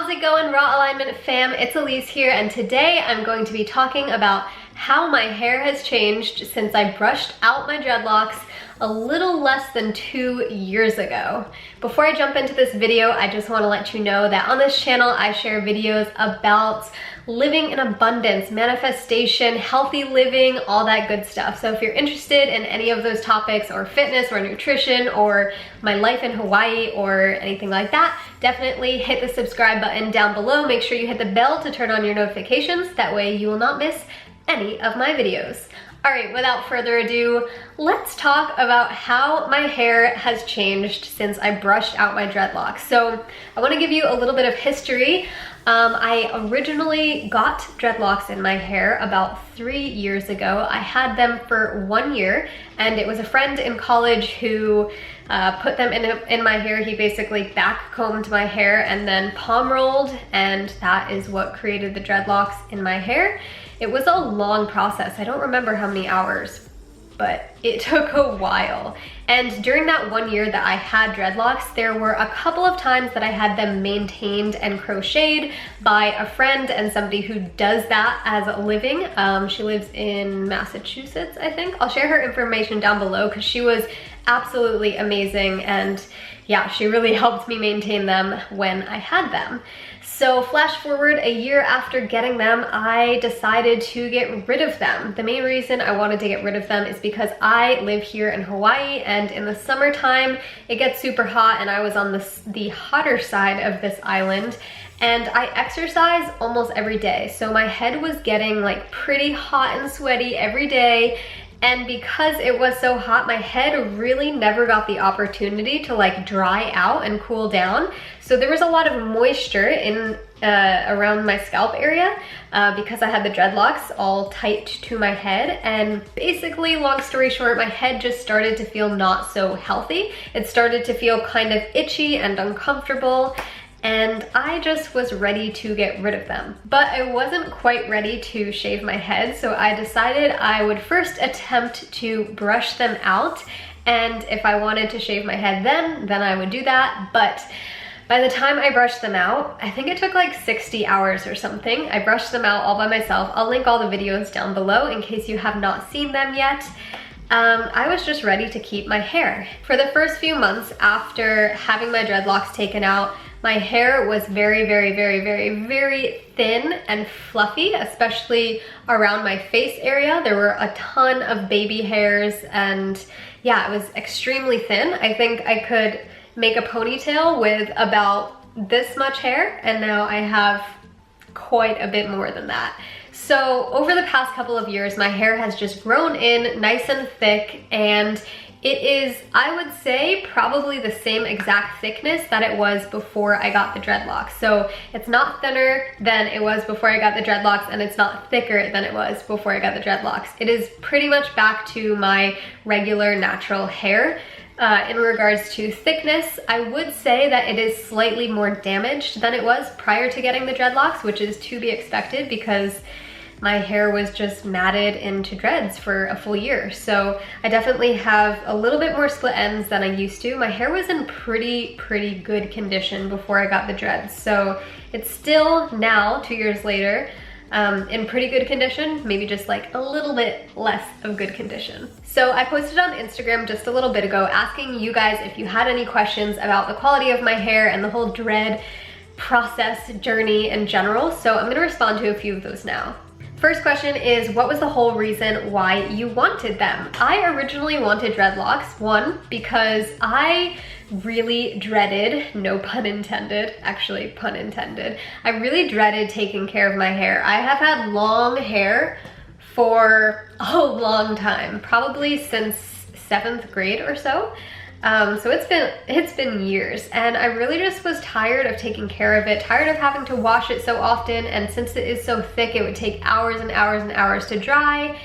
How's it going, Raw Alignment fam? It's Elise here, and today I'm going to be talking about how my hair has changed since I brushed out my dreadlocks a little less than 2 years ago. Before I jump into this video, I just want to let you know that on this channel I share videos about living in abundance, manifestation, healthy living, all that good stuff. So if you're interested in any of those topics, or fitness or nutrition or my life in Hawaii or anything like that, definitely hit the subscribe button down below. Make sure you hit the bell to turn on your notifications. That way you will not miss any of my videos. All right, without further ado, let's talk about how my hair has changed since I brushed out my dreadlocks. So I want to give you a little bit of history. I originally got dreadlocks in my hair about 3 years ago. I had them for 1 year, and it was a friend in college who put them in my hair. He basically back combed my hair and then palm rolled, and that is what created the dreadlocks in my hair. It was a long process. I don't remember how many hours, but it took a while. And during that 1 year that I had dreadlocks, there were a couple of times that I had them maintained and crocheted by a friend and somebody who does that as a living. She lives in Massachusetts, I think. I'll share her information down below because she was absolutely amazing, and yeah, she really helped me maintain them when I had them. So flash forward a year after getting them, I decided to get rid of them. The main reason I wanted to get rid of them is because I live here in Hawaii, and in the summertime it gets super hot, and I was on the hotter side of this island, and I exercise almost every day. So my head was getting like pretty hot and sweaty every day. And because it was so hot, my head really never got the opportunity to like dry out and cool down. So there was a lot of moisture in around my scalp area because I had the dreadlocks all tight to my head. And basically, long story short, my head just started to feel not so healthy. It started to feel kind of itchy and uncomfortable, and I just was ready to get rid of them. But I wasn't quite ready to shave my head, so I decided I would first attempt to brush them out, and if I wanted to shave my head then I would do that. But by the time I brushed them out, I think it took like 60 hours or something. I brushed them out all by myself. I'll link all the videos down below in case you have not seen them yet. I was just ready to keep my hair. For the first few months after having my dreadlocks taken out, my hair was very, very, very, very, very thin and fluffy, especially around my face area. There were a ton of baby hairs, and yeah, it was extremely thin. I think I could make a ponytail with about this much hair, and now I have quite a bit more than that. So over the past couple of years, my hair has just grown in nice and thick, and it is, I would say, probably the same exact thickness that it was before I got the dreadlocks. So it's not thinner than it was before I got the dreadlocks, and it's not thicker than it was before I got the dreadlocks. It is pretty much back to my regular natural hair. In regards to thickness, I would say that it is slightly more damaged than it was prior to getting the dreadlocks, which is to be expected because my hair was just matted into dreads for a full year. So I definitely have a little bit more split ends than I used to. My hair was in pretty good condition before I got the dreads. So it's still now, 2 years later, in pretty good condition, maybe just like a little bit less of good condition. So I posted on Instagram just a little bit ago asking you guys if you had any questions about the quality of my hair and the whole dread process journey in general. So I'm gonna respond to a few of those now. First question is, what was the whole reason why you wanted them? I originally wanted dreadlocks, one, because I really dreaded, no pun intended, actually pun intended, I really dreaded taking care of my hair. I have had long hair for a long time, probably since 7th grade or so. So it's been years, and I really just was tired of taking care of it, tired of having to wash it so often, and since it is so thick, it would take hours and hours and hours to dry,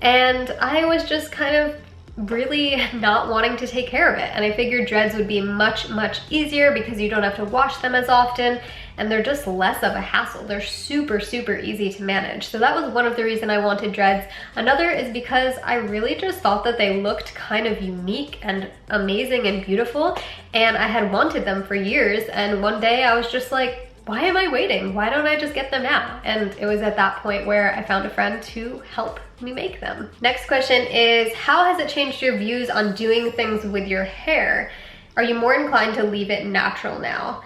and I was just kind of really not wanting to take care of it. And I figured dreads would be much easier because you don't have to wash them as often, and they're just less of a hassle. They're super easy to manage. So that was one of the reasons I wanted dreads. Another is because I really just thought that they looked kind of unique and amazing and beautiful, and I had wanted them for years, and one day I was just like, why am I waiting? Why don't I just get them now? And it was at that point where I found a friend to help me make them. Next question is, how has it changed your views on doing things with your hair? Are you more inclined to leave it natural now?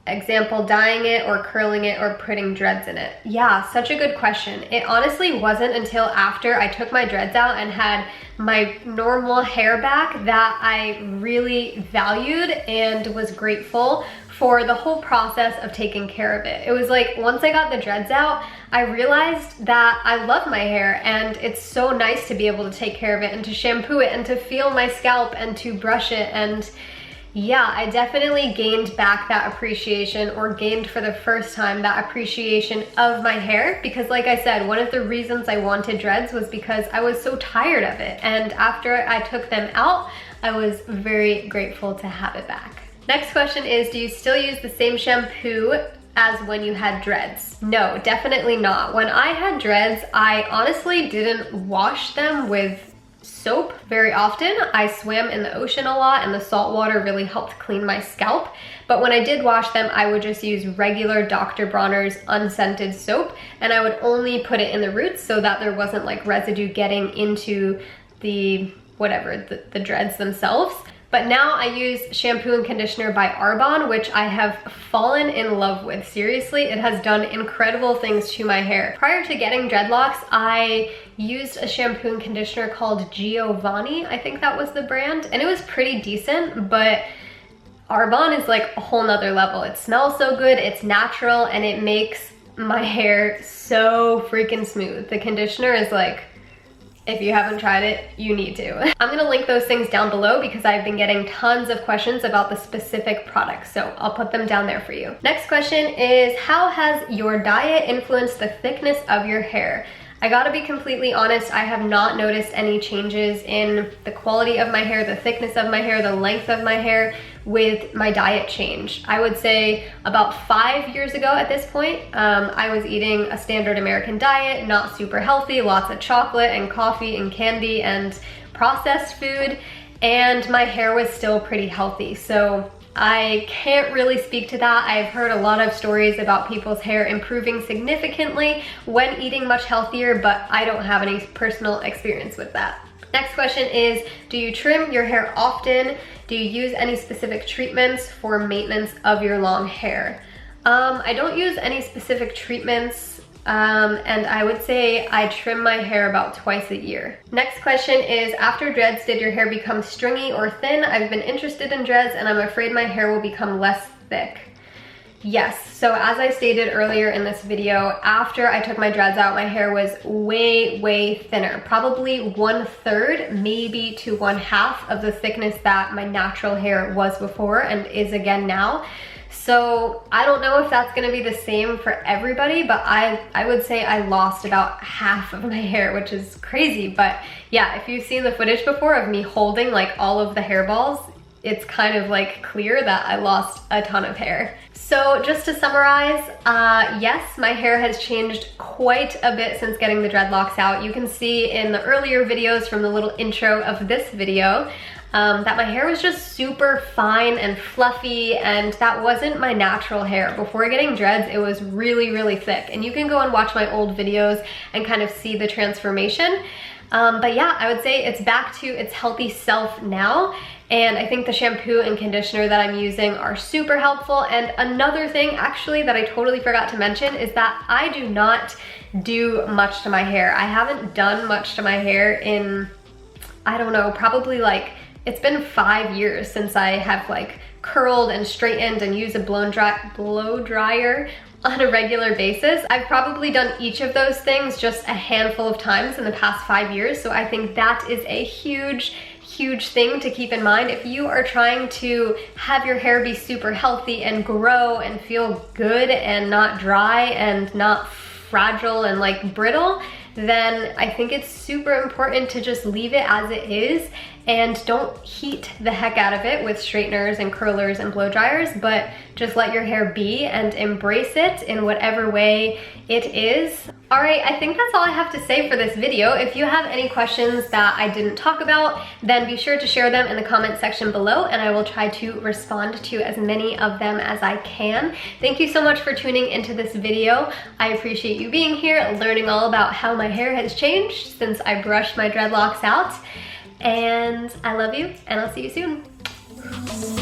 Example, dyeing it or curling it or putting dreads in it. Yeah, such a good question. It honestly wasn't until after I took my dreads out and had my normal hair back that I really valued and was grateful for the whole process of taking care of it. It was like, once I got the dreads out, I realized that I love my hair, and it's so nice to be able to take care of it and to shampoo it and to feel my scalp and to brush it. And yeah, I definitely gained back that appreciation, or gained for the first time that appreciation of my hair, because like I said, one of the reasons I wanted dreads was because I was so tired of it. And after I took them out, I was very grateful to have it back. Next question is, do you still use the same shampoo as when you had dreads? No, definitely not. When I had dreads, I honestly didn't wash them with soap very often. I swam in the ocean a lot, and the salt water really helped clean my scalp. But when I did wash them, I would just use regular Dr. Bronner's unscented soap, and I would only put it in the roots so that there wasn't like residue getting into the the dreads themselves. But now I use shampoo and conditioner by Arbonne, which I have fallen in love with. Seriously, it has done incredible things to my hair. Prior to getting dreadlocks, I used a shampoo and conditioner called Giovanni, I think that was the brand, and it was pretty decent, but Arbonne is like a whole nother level. It smells so good, it's natural, and it makes my hair so freaking smooth. The conditioner is like, if you haven't tried it, you need to. I'm gonna link those things down below because I've been getting tons of questions about the specific products, so I'll put them down there for you. Next question is, how has your diet influenced the thickness of your hair? I gotta be completely honest, I have not noticed any changes in the quality of my hair, the thickness of my hair, the length of my hair with my diet change. I would say about 5 years ago at this point, I was eating a standard American diet, not super healthy, lots of chocolate and coffee and candy and processed food, and my hair was still pretty healthy. So I can't really speak to that. I've heard a lot of stories about people's hair improving significantly when eating much healthier, but I don't have any personal experience with that. Next question is, do you trim your hair often? Do you use any specific treatments for maintenance of your long hair? I don't use any specific treatments, and I would say I trim my hair about twice a year. Next question is, after dreads, did your hair become stringy or thin? I've been interested in dreads and I'm afraid my hair will become less thick. Yes, so as I stated earlier in this video, after I took my dreads out, my hair was way thinner, probably 1/3, maybe to 1/2 of the thickness that my natural hair was before and is again now. So I don't know if that's gonna be the same for everybody, but I would say I lost about half of my hair, which is crazy. But yeah, if you've seen the footage before of me holding like all of the hairballs, it's kind of like clear that I lost a ton of hair. So just to summarize, yes, my hair has changed quite a bit since getting the dreadlocks out. You can see in the earlier videos from the little intro of this video that my hair was just super fine and fluffy, and that wasn't my natural hair. Before getting dreads, it was really thick, and you can go and watch my old videos and kind of see the transformation. But yeah, I would say it's back to its healthy self now, and I think the shampoo and conditioner that I'm using are super helpful. And another thing actually that I totally forgot to mention is that I do not do much to my hair. I haven't done much to my hair in, I don't know, probably like, it's been 5 years since I have like curled and straightened and used a blow dryer on a regular basis. I've probably done each of those things just a handful of times in the past 5 years. So I think that is a huge thing to keep in mind. If you are trying to have your hair be super healthy and grow and feel good and not dry and not fragile and like brittle, then I think it's super important to just leave it as it is and don't heat the heck out of it with straighteners and curlers and blow dryers, but just let your hair be and embrace it in whatever way it is. All right, I think that's all I have to say for this video. If you have any questions that I didn't talk about, then be sure to share them in the comment section below and I will try to respond to as many of them as I can. Thank you so much for tuning into this video. I appreciate you being here, learning all about how my hair has changed since I brushed my dreadlocks out. And I love you, and I'll see you soon.